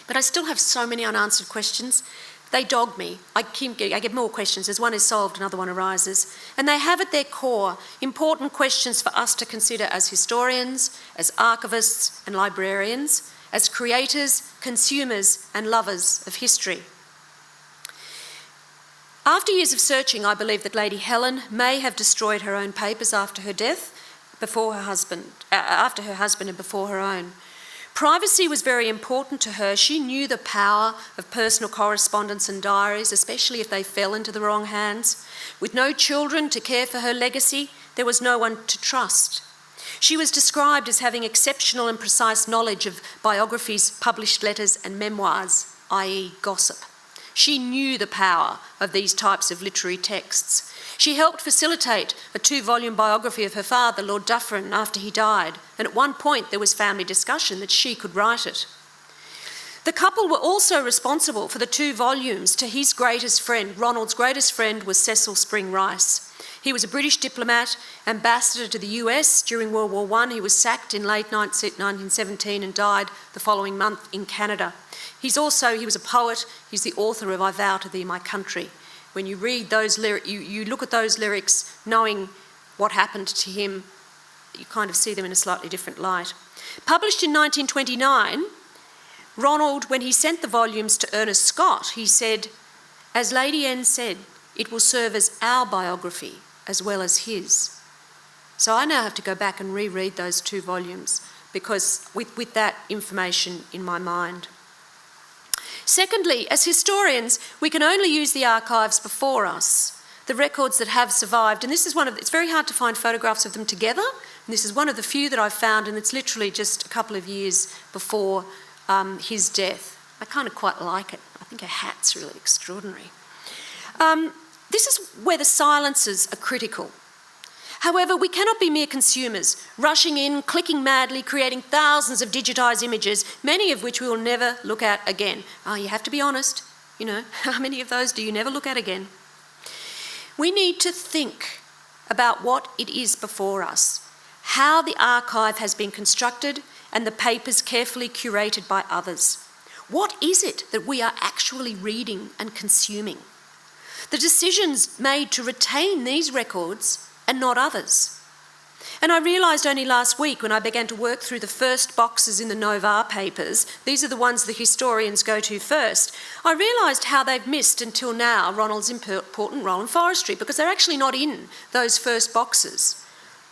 But I still have so many unanswered questions. They dog me. I get more questions. As one is solved, another one arises. And they have at their core important questions for us to consider as historians, as archivists and librarians, as creators, consumers and lovers of history. After years of searching, I believe that Lady Helen may have destroyed her own papers after her death, after her husband and before her own. Privacy was very important to her. She knew the power of personal correspondence and diaries, especially if they fell into the wrong hands. With no children to care for her legacy, there was no one to trust. She was described as having exceptional and precise knowledge of biographies, published letters and memoirs, i.e. gossip. She knew the power of these types of literary texts. She helped facilitate a 2-volume biography of her father, Lord Dufferin, after he died, and at one point there was family discussion that she could write it. The couple were also responsible for the 2 volumes to his greatest friend. Ronald's greatest friend was Cecil Spring Rice. He was a British diplomat, ambassador to the US during World War I. He was sacked in late 1917 and died the following month in Canada. He was a poet. He's the author of I Vow to Thee, My Country. When you read those lyrics, you look at those lyrics knowing what happened to him, you kind of see them in a slightly different light. Published in 1929, Ronald, when he sent the volumes to Ernest Scott, he said, "As Lady N said, it will serve as our biography as well as his." So I now have to go back and reread those 2 volumes because with that information in my mind. Secondly, as historians, we can only use the archives before us, the records that have survived. And this is it's very hard to find photographs of them together. And this is one of the few that I've found, and it's literally just a couple of years before his death. I kind of quite like it. I think her hat's really extraordinary. This is where the silences are critical. However, we cannot be mere consumers, rushing in, clicking madly, creating thousands of digitised images, many of which we will never look at again. You have to be honest, how many of those do you never look at again? We need to think about what it is before us, how the archive has been constructed and the papers carefully curated by others. What is it that we are actually reading and consuming? The decisions made to retain these records and not others. And I realised only last week when I began to work through the first boxes in the Novar papers, these are the ones the historians go to first, I realised how they've missed until now Ronald's important role in forestry, because they're actually not in those first boxes.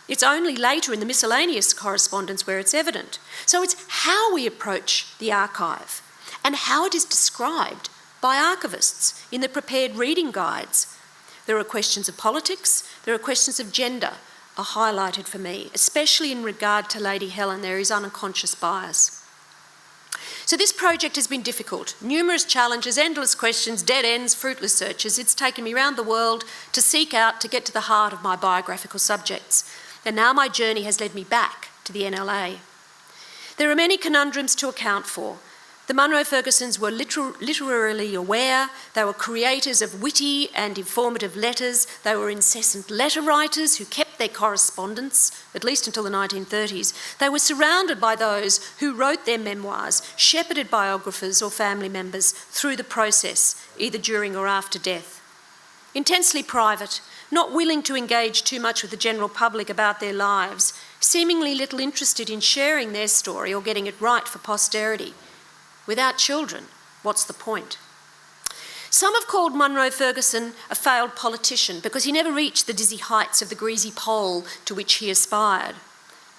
It's only later in the miscellaneous correspondence where it's evident. So it's how we approach the archive and how it is described by archivists in the prepared reading guides. There are questions of politics, there are questions of gender are highlighted for me, especially in regard to Lady Helen. There is unconscious bias. So this project has been difficult. Numerous challenges, endless questions, dead ends, fruitless searches. It's taken me around the world to seek out, to get to the heart of my biographical subjects. And now my journey has led me back to the NLA. There are many conundrums to account for. The Monroe Fergusons were literarily aware. They were creators of witty and informative letters. They were incessant letter writers who kept their correspondence, at least until the 1930s. They were surrounded by those who wrote their memoirs, shepherded biographers or family members through the process, either during or after death. Intensely private, not willing to engage too much with the general public about their lives, seemingly little interested in sharing their story or getting it right for posterity. Without children, what's the point? Some have called Monroe Ferguson a failed politician because he never reached the dizzy heights of the greasy pole to which he aspired.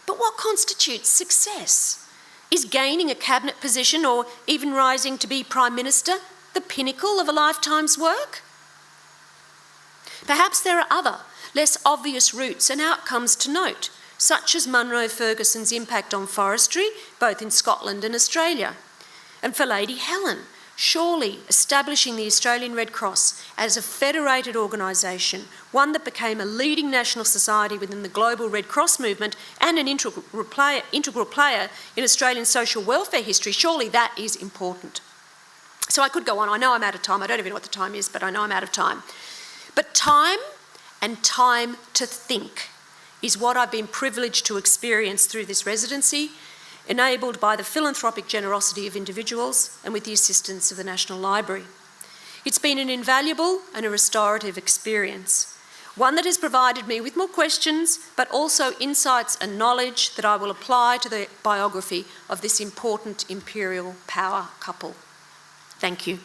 But what constitutes success? Is gaining a cabinet position or even rising to be Prime Minister the pinnacle of a lifetime's work? Perhaps there are other, less obvious routes and outcomes to note, such as Monroe Ferguson's impact on forestry, both in Scotland and Australia. And for Lady Helen, surely establishing the Australian Red Cross as a federated organisation, one that became a leading national society within the global Red Cross movement and an integral player in Australian social welfare history, surely that is important. So I could go on. I know I'm out of time. I don't even know what the time is, but I know I'm out of time. But time and time to think is what I've been privileged to experience through this residency, enabled by the philanthropic generosity of individuals and with the assistance of the National Library. It's been an invaluable and a restorative experience, one that has provided me with more questions, but also insights and knowledge that I will apply to the biography of this important imperial power couple. Thank you.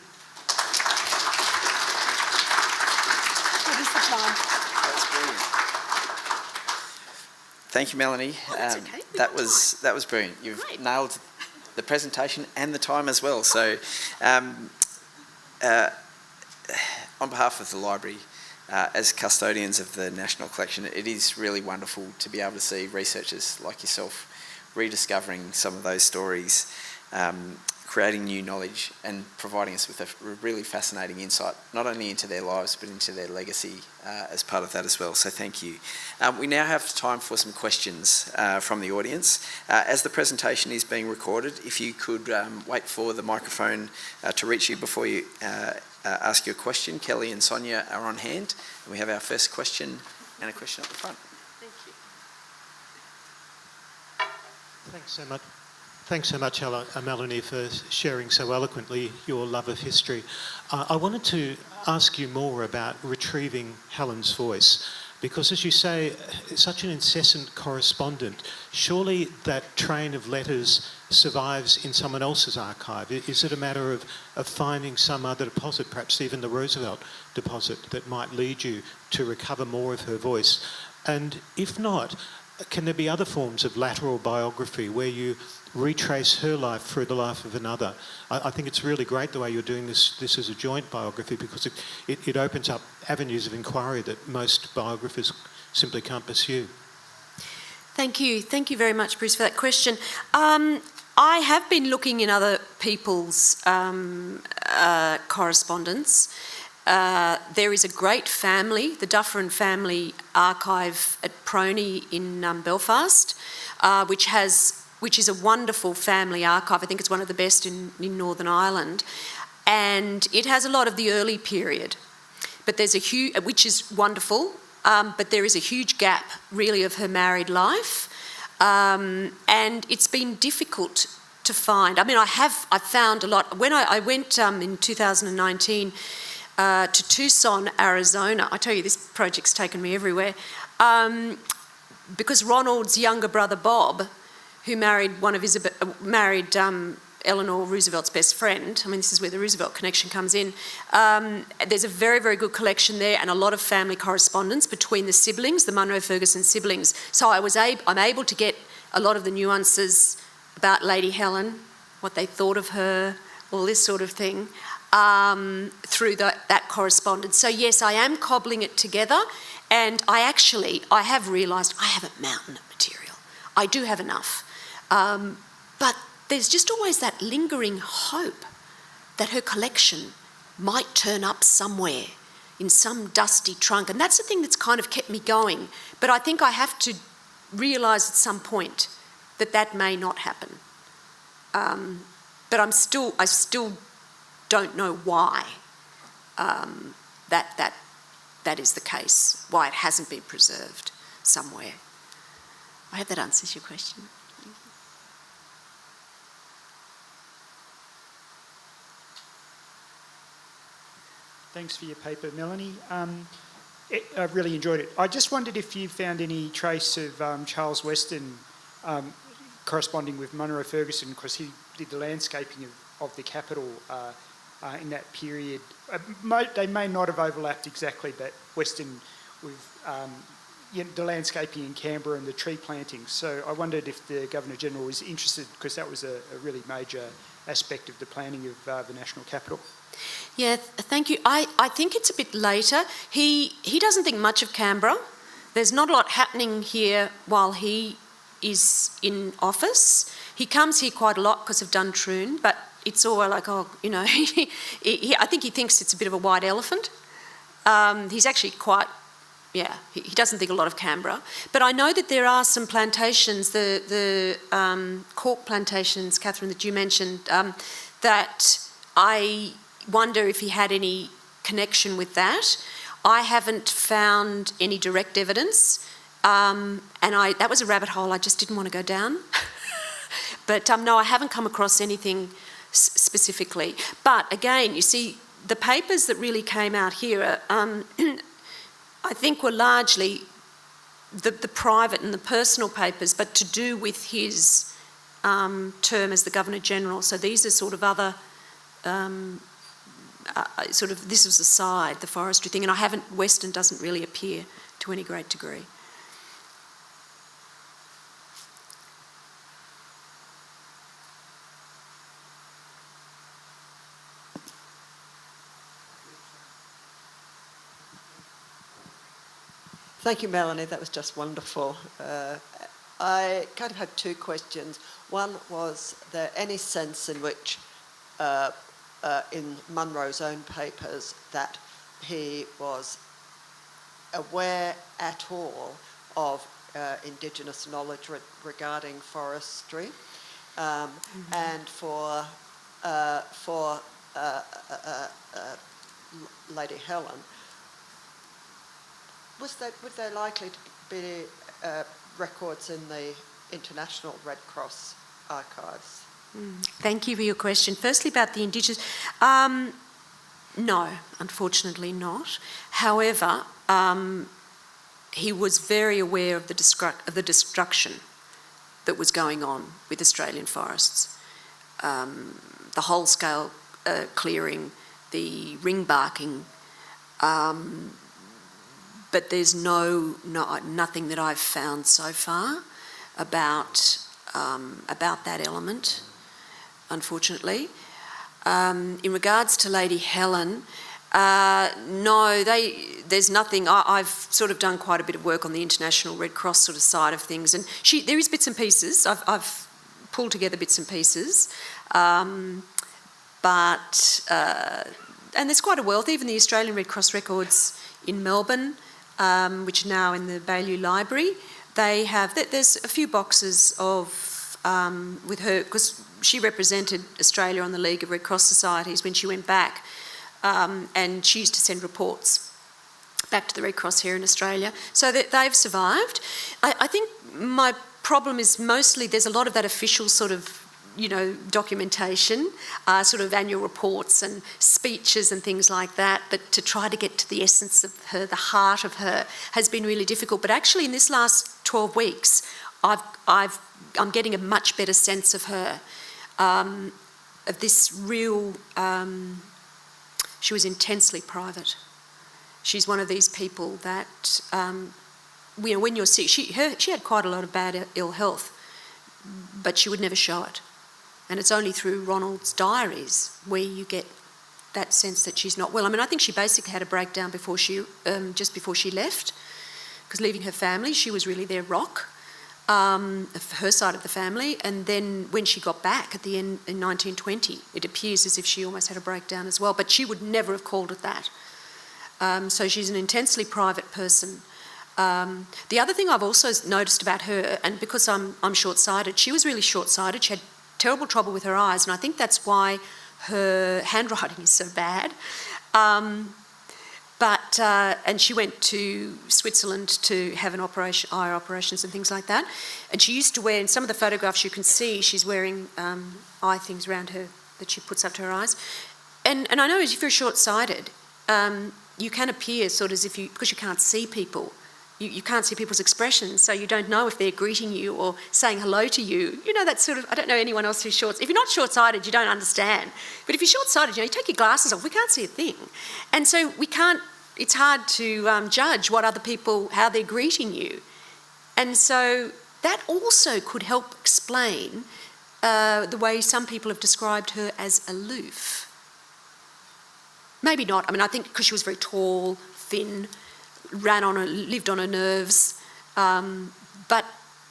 Thank you, Melanie. That's okay. That was brilliant. You've nailed the presentation and the time as well. So, on behalf of the library, as custodians of the National Collection, it is really wonderful to be able to see researchers like yourself rediscovering some of those stories creating new knowledge and providing us with a really fascinating insight, not only into their lives, but into their legacy as part of that as well. So thank you. We now have time for some questions from the audience. As the presentation is being recorded, if you could wait for the microphone to reach you before you ask your question. Kelly and Sonia are on hand. And we have our first question and a question up the front. Thank you. Thanks so much. Thanks so much, Melanie, for sharing so eloquently your love of history. I wanted to ask you more about retrieving Helen's voice, because, as you say, such an incessant correspondent, surely that train of letters survives in someone else's archive. Is it a matter of finding some other deposit, perhaps even the Roosevelt deposit, that might lead you to recover more of her voice? And if not, can there be other forms of lateral biography where you retrace her life through the life of another? I think it's really great the way you're doing this as a joint biography, because it opens up avenues of inquiry that most biographers simply can't pursue. Thank you. Thank you very much, Bruce, for that question. I have been looking in other people's correspondence. There is a great family, the Dufferin family archive at Prony in Belfast, which is a wonderful family archive. I think it's one of the best in Northern Ireland. And it has a lot of the early period, but there's a huge, which is wonderful, but there is a huge gap really of her married life. And it's been difficult to find. I mean, I found a lot. When I went in 2019 to Tucson, Arizona, I tell you, this project's taken me everywhere, because Ronald's younger brother, Bob, who married Eleanor Roosevelt's best friend. I mean, this is where the Roosevelt connection comes in. There's a very, very good collection there, and a lot of family correspondence between the siblings, the Monroe Ferguson siblings. So I'm able to get a lot of the nuances about Lady Helen, what they thought of her, all this sort of thing, through that correspondence. So yes, I am cobbling it together, and I have realised I have a mountain of material. I do have enough. But there's just always that lingering hope that her collection might turn up somewhere in some dusty trunk. And that's the thing that's kind of kept me going. But I think I have to realise at some point that may not happen. But I still don't know why that is the case, why it hasn't been preserved somewhere. I hope that answers your question. Thanks for your paper, Melanie. I've really enjoyed it. I just wondered if you found any trace of Charles Weston corresponding with Monroe Ferguson, because he did the landscaping of the capital in that period. They may not have overlapped exactly, but Weston with the landscaping in Canberra and the tree planting. So I wondered if the Governor-General was interested, because that was a really major aspect of the planning of the national capital. Yeah, thank you. I think it's a bit later. He doesn't think much of Canberra. There's not a lot happening here while he is in office. He comes here quite a lot because of Duntroon, but it's all like, I think he thinks it's a bit of a white elephant. He's actually quite, he doesn't think a lot of Canberra. But I know that there are some plantations, the cork plantations, Catherine, that you mentioned, that I wonder if he had any connection with that. I haven't found any direct evidence, and that was a rabbit hole I just didn't want to go down. But no, I haven't come across anything specifically. But again, you see, the papers that really came out here, I think were largely the private and the personal papers, but to do with his term as the Governor-General. So these are sort of other, this was aside, the forestry thing, and Weston doesn't really appear to any great degree. Thank you, Melanie. That was just wonderful. I kind of had two questions. One was, there any sense in which in Munro's own papers that he was aware at all of Indigenous knowledge regarding forestry, and for Lady Helen, were there likely to be records in the International Red Cross archives? Thank you for your question. Firstly, about the Indigenous, no, unfortunately not. However, he was very aware of the destruction that was going on with Australian forests. The whole-scale clearing, the ring barking, but there's nothing that I've found so far about that element, unfortunately. In regards to Lady Helen, no, there's nothing. I've sort of done quite a bit of work on the International Red Cross sort of side of things, and there is bits and pieces. I've pulled together bits and pieces, and there's quite a wealth. Even the Australian Red Cross records in Melbourne, which are now in the Baillieu Library, there's a few boxes of with her, because she represented Australia on the League of Red Cross Societies when she went back. And she used to send reports back to the Red Cross here in Australia. So that they've survived. I think my problem is mostly there's a lot of that official sort of, documentation, sort of annual reports and speeches and things like that. But to try to get to the essence of her, the heart of her, has been really difficult. But actually in this last 12 weeks, I'm getting a much better sense of her, of this real... She was intensely private. She's one of these people that, when you're sick, she had quite a lot of bad ill health, but she would never show it. And it's only through Ronald's diaries where you get that sense that she's not well. I mean, I think she basically had a breakdown just before she left, because leaving her family, she was really their rock, her side of the family. And then when she got back at the end in 1920, it appears as if she almost had a breakdown as well, but she would never have called it that. So she's an intensely private person. The other thing I've also noticed about her, and because I'm short-sighted, she was really short-sighted. She had terrible trouble with her eyes, and I think that's why her handwriting is so bad. And she went to Switzerland to have eye operations and things like that. And she used to wear, in some of the photographs you can see, she's wearing eye things around her that she puts up to her eyes. And I know if you're short-sighted, you can appear sort of as if because you can't see people. You can't see people's expressions, so you don't know if they're greeting you or saying hello to you. That sort of, I don't know anyone else who's short. If you're not short-sighted, you don't understand. But if you're short-sighted, you take your glasses off, we can't see a thing. And so it's hard to judge what other people, how they're greeting you. And so that also could help explain the way some people have described her as aloof. Maybe not. I mean, I think because she was very tall, thin, lived on her nerves. But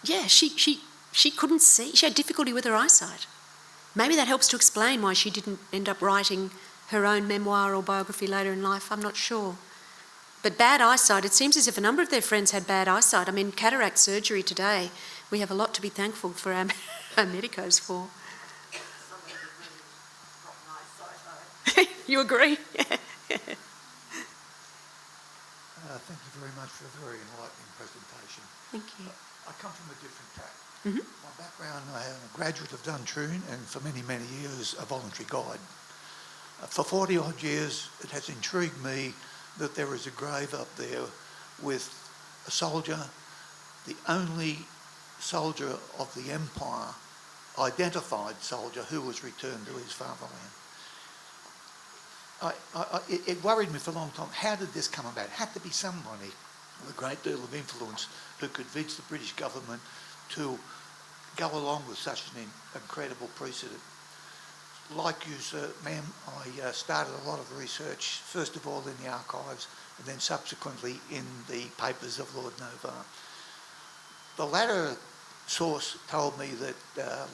yeah, she couldn't see. She had difficulty with her eyesight. Maybe that helps to explain why she didn't end up writing her own memoir or biography later in life. I'm not sure. But bad eyesight, it seems as if a number of their friends had bad eyesight. I mean, cataract surgery today, we have a lot to be thankful for our medicos for. You agree? Yeah. Thank you very much for a very enlightening presentation. Thank you. I come from a different tack. Mm-hmm. My background, I am a graduate of Dufferin and for many, many years a voluntary guide. For 40 odd years it has intrigued me that there is a grave up there with a soldier, the only soldier of the Empire, identified soldier who was returned to his fatherland. It worried me for a long time. How did this come about? It had to be somebody with a great deal of influence who could convince the British government to go along with such an incredible precedent. Like you, sir, ma'am, I started a lot of research, first of all in the archives, and then subsequently in the papers of Lord Novar. The latter source told me that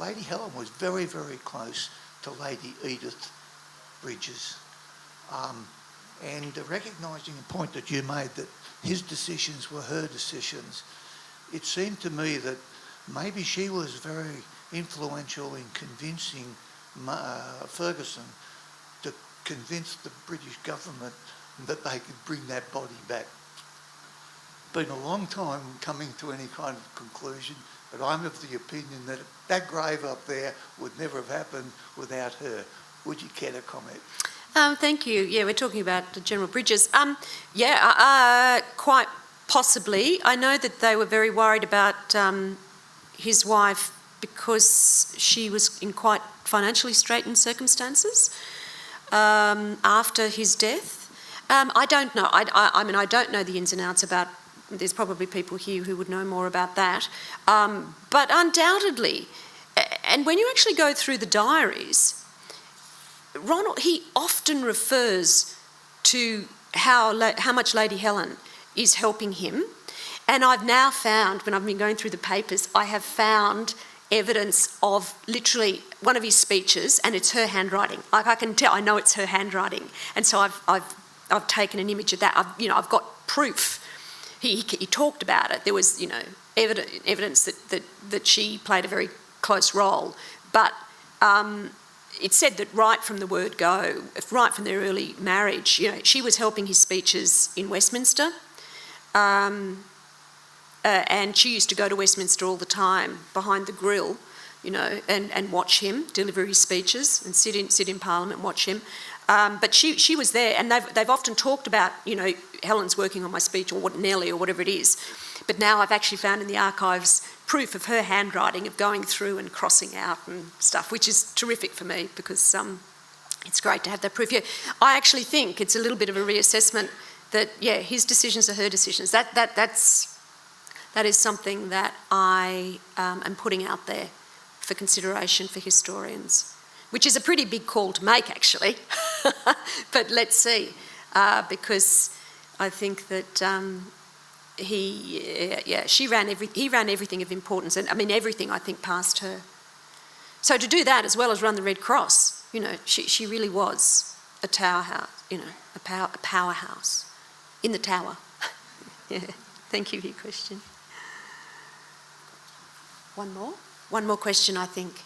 Lady Helen was very, very close to Lady Edith Bridges. And recognising the point that you made that his decisions were her decisions, it seemed to me that maybe she was very influential in convincing Ferguson to convince the British government that they could bring that body back. Been a long time coming to any kind of conclusion, but I'm of the opinion that that grave up there would never have happened without her. Would you care to comment? Thank you. Yeah, we're talking about General Bridges. Quite possibly. I know that they were very worried about his wife because she was in quite financially straitened circumstances after his death. I don't know. I mean, I don't know the ins and outs about. There's probably people here who would know more about that. But undoubtedly, and when you actually go through the diaries, Ronald, he often refers to how much Lady Helen is helping him. And I've now found, when I've been going through the papers, I have found evidence of literally one of his speeches, and it's her handwriting. Like, I can tell, I know it's her handwriting. And so I've taken an image of that. I've got proof. He talked about it. There was, evidence that she played a very close role. But it said that right from the word go, right from their early marriage, she was helping his speeches in Westminster. And she used to go to Westminster all the time behind the grill, and watch him deliver his speeches and sit in Parliament and watch him. But she was there, and they've often talked about, Helen's working on my speech, or Nellie, or whatever it is. But now I've actually found in the archives proof of her handwriting, of going through and crossing out and stuff, which is terrific for me because it's great to have that proof. Yeah, I actually think it's a little bit of a reassessment that, his decisions are her decisions. That is something that I am putting out there for consideration for historians, which is a pretty big call to make, actually. But let's see, because I think that he ran everything of importance, and I mean everything, I think, past her. So to do that as well as run the Red Cross, she really was a tower house, a powerhouse in the tower. Yeah. Thank you for your question. One more question, I think.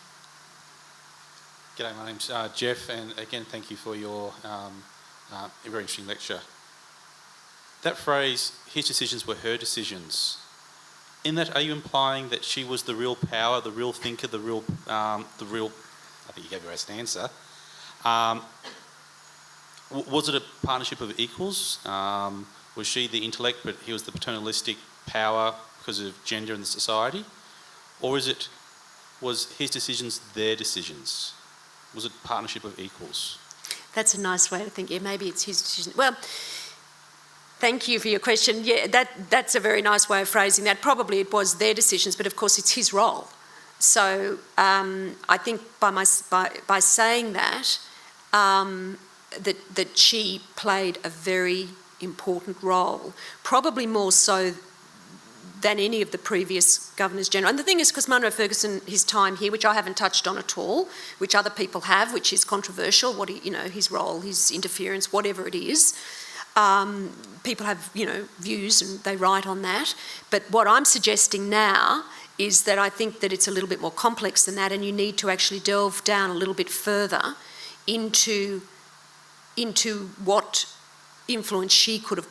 G'day, my name's Jeff, and again, thank you for your very interesting lecture. That phrase, his decisions were her decisions, in that, are you implying that she was the real power, the real thinker, the real, I think you gave your best answer. Was it a partnership of equals? Was she the intellect, but he was the paternalistic power because of gender in the society? Or was his decisions their decisions? Was it partnership of equals? That's a nice way to think. Yeah, maybe it's his decision. Well, thank you for your question. Yeah, that's a very nice way of phrasing that. Probably it was their decisions, but of course it's his role. So I think by saying that, that she played a very important role, probably more so than any of the previous Governors-General. And the thing is, because Monroe Ferguson, his time here, which I haven't touched on at all, which other people have, which is controversial, his role, his interference, whatever it is, people have, views and they write on that. But what I'm suggesting now is that I think that it's a little bit more complex than that, and you need to actually delve down a little bit further into what influence she could have,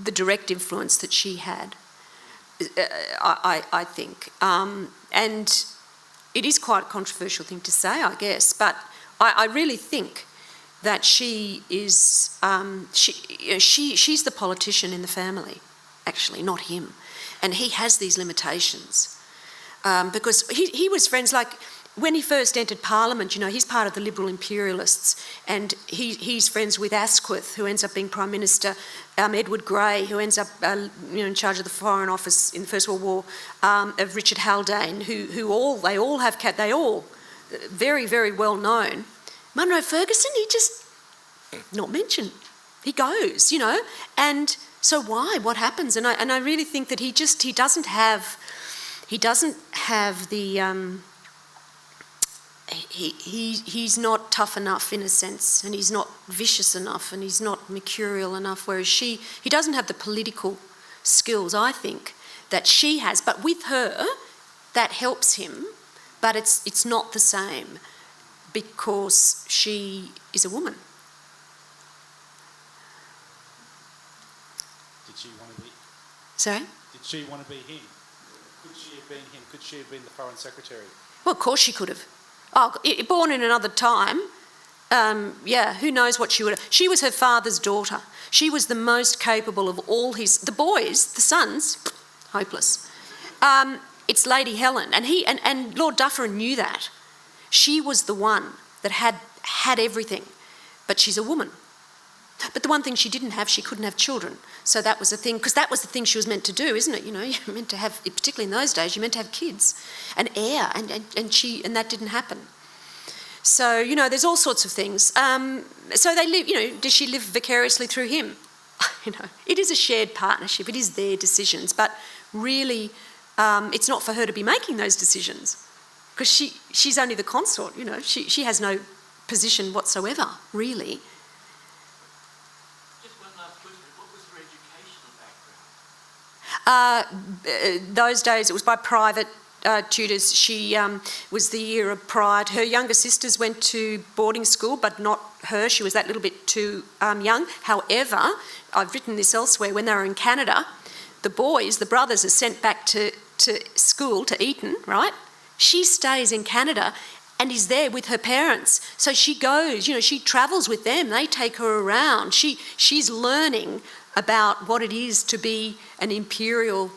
the direct influence that she had. I think. And it is quite a controversial thing to say, I guess, but I really think that she is, she's the politician in the family, actually, not him. And he has these limitations. Because he was friends, like, when he first entered Parliament, he's part of the Liberal Imperialists, and he's friends with Asquith, who ends up being Prime Minister, Edward Grey, who ends up in charge of the Foreign Office in the First World War, of Richard Haldane, who all very, very well known. Monroe Ferguson, he just not mentioned. He goes, and so why? What happens? And I really think that he doesn't have the. he's not tough enough in a sense, and he's not vicious enough, and he's not mercurial enough, whereas he doesn't have the political skills, I think, that she has. But with her, that helps him, but it's not the same because she is a woman. Did she want to be? Sorry? Did she want to be him? Could she have been him? Could she have been the Foreign Secretary? Well, of course she could have. Oh, born in another time, who knows what she would have. She was her father's daughter. She was the most capable of all the boys, the sons, hopeless. It's Lady Helen, and Lord Dufferin knew that. She was the one that had everything, but she's a woman. But the one thing she didn't have, she couldn't have children. So that was the thing, because that was the thing she was meant to do, isn't it? You know, you're meant to have, particularly in those days, you're meant to have kids, an heir, and that didn't happen. So, you know, there's all sorts of things. So they live, you know, does she live vicariously through him? You know, it is a shared partnership, it is their decisions, but really it's not for her to be making those decisions, because she's only the consort, you know, she has no position whatsoever, really. Those days it was by private tutors. She was the year of pride. Her younger sisters went to boarding school, but not her. She was that little bit too young. However, I've written this elsewhere, when they were in Canada, the brothers are sent back to school, to Eton, right? She stays in Canada and is there with her parents. So she goes, you know, she travels with them. They take her around. She's learning about what it is to be an imperial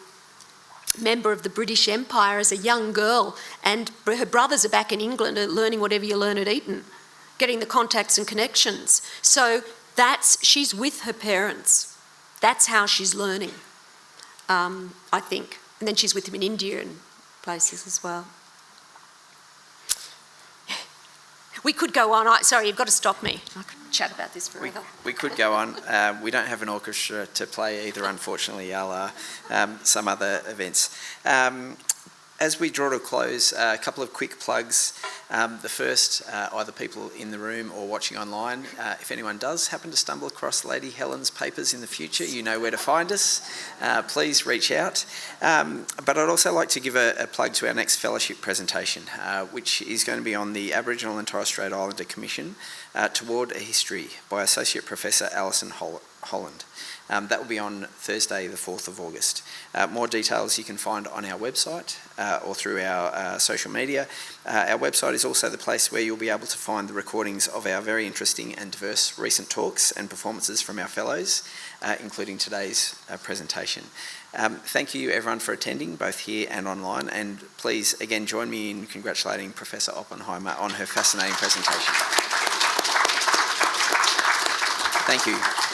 member of the British Empire as a young girl, and her brothers are back in England learning whatever you learn at Eton, getting the contacts and connections. So she's with her parents. That's how she's learning, I think. And then she's with them in India and places as well. We could go on. Sorry, you've got to stop me. I could chat about this forever. We could go on. We don't have an orchestra to play either, unfortunately, a la some other events. As we draw to a close, a couple of quick plugs. The first, either people in the room or watching online, if anyone does happen to stumble across Lady Helen's papers in the future, you know where to find us. Please reach out. But I'd also like to give a plug to our next fellowship presentation, which is going to be on the Aboriginal and Torres Strait Islander Commission Toward a History by Associate Professor Alison Holland. That will be on Thursday, the 4th of August. More details you can find on our website or through our social media. Our website is also the place where you'll be able to find the recordings of our very interesting and diverse recent talks and performances from our fellows, including today's presentation. Thank you everyone for attending, both here and online, and please again join me in congratulating Professor Oppenheimer on her fascinating presentation. Thank you.